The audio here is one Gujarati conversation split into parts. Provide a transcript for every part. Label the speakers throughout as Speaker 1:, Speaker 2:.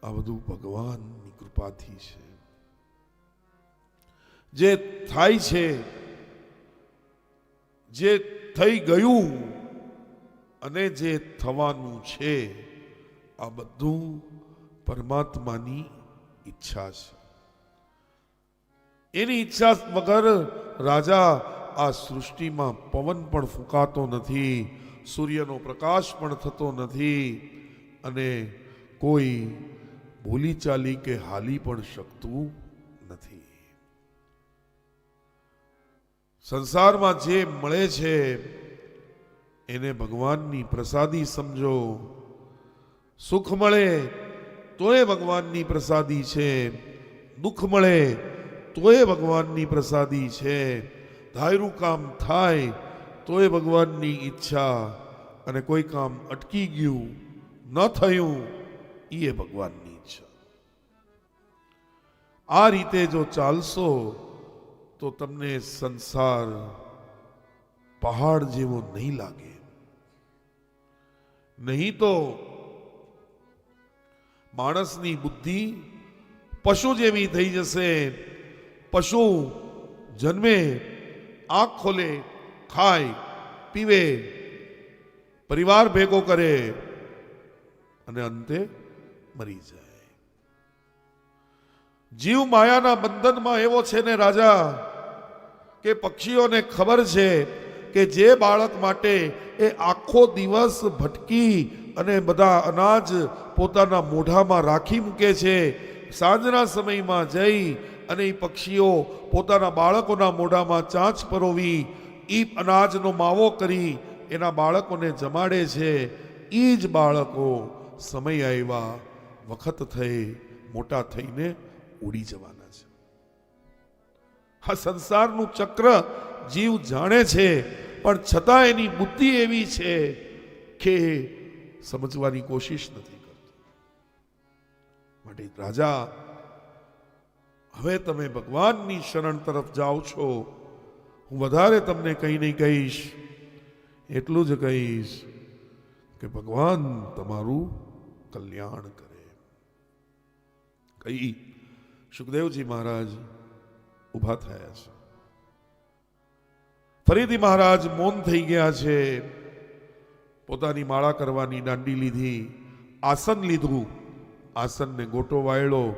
Speaker 1: આ બધું ભગવાનની કૃપાથી છે. જે થાય છે, જે થઈ ગયું અને જે થવાનું છે, આ બધું પરમાત્માની ઈચ્છા છે. એની ઈચ્છા વગર રાજા આ સૃષ્ટિમાં પવન પણ ફૂંકાતો નથી, સૂર્યનો પ્રકાશ પણ થતો નથી, અને કોઈ બોલી ચાલી કે હાલી પણ શકતું નથી. સંસારમાં જે મળે છે એને ભગવાનની પ્રસાદી સમજો. સુખ મળે તો એ ભગવાનની પ્રસાદી છે, દુઃખ મળે તો એ ભગવાનની પ્રસાદી છે, ધાર્યું કામ થાય તો એ ભગવાનની ઈચ્છા, અને કોઈ કામ અટકી ગયું ન થયું એ ભગવાનની ઈચ્છા. આ રીતે જો ચાલશો તો તમને સંસાર પહાડ જેવો નહીં લાગે. નહીં તો માણસની બુદ્ધિ પશુ જેવી થઈ જશે. પશુ જન્મે, આંખ ખોલે, ખાય, પીવે, પરિવાર ભેગો કરે અને અંતે મરી જાય. જીવ માયાના બંધનમાં એવો છે ને રાજા, કે પક્ષીઓને ખબર છે કે જે બાળક માટે એ આખો દિવસ ભટકી અને બધા અનાજ પોતાના મોઢામાં રાખી મૂકે છે, સાંજના સમયમાં જઈ અને એ પક્ષીઓ પોતાના બાળકોના મોઢામાં ચાંચ પરોવી એ અનાજનો માવો કરી એના બાળકોને જમાડે છે. એ જ બાળકો સમય આવ્યા વખત થઈ મોટા થઈને ઉડી જવાના છે. આ સંસારનું ચક્ર જીવ જાણે છે, પણ છતાં એની બુદ્ધિ એવી છે કે સમજવાની કોશિશ નથી કરતો. માટે રાજા, હવે તમે ભગવાનની શરણ તરફ જાઓ છો. હું વધારે તમને કંઈ નહીં કહીશ, એટલું જ કહીશ કે ભગવાન તમારું કલ્યાણ કરે. કહી સુખદેવજી મહારાજ ઊભા થયા છે. ફરીથી મહારાજ મૌન થઈ ગયા છે. પોતાની માળા કરવાની દાંડી લીધી, આસન લીધું, આસનને ગોટો વાળ્યો,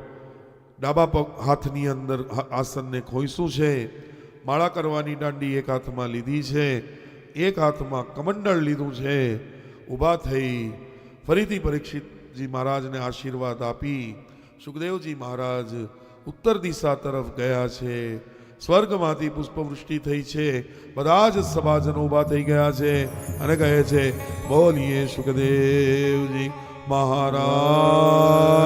Speaker 1: ડાબા પગ હાથની અંદર આસનને ખોઈશું છે. માળા કરવાની દાંડી એક હાથમાં લીધી છે, એક હાથમાં કમંડળ લીધું છે. ઊભા થઈ ફરીથી પરીક્ષિતજી મહારાજને આશીર્વાદ આપી સુખદેવજી મહારાજ ઉત્તર દિશા તરફ ગયા છે. સ્વર્ગમાંથી પુષ્પવૃષ્ટિ થઈ છે. બધા જ સભાજનો ઊભા થઈ ગયા છે અને કહે છે, બોલીએ સુખદેવજી મહારાજ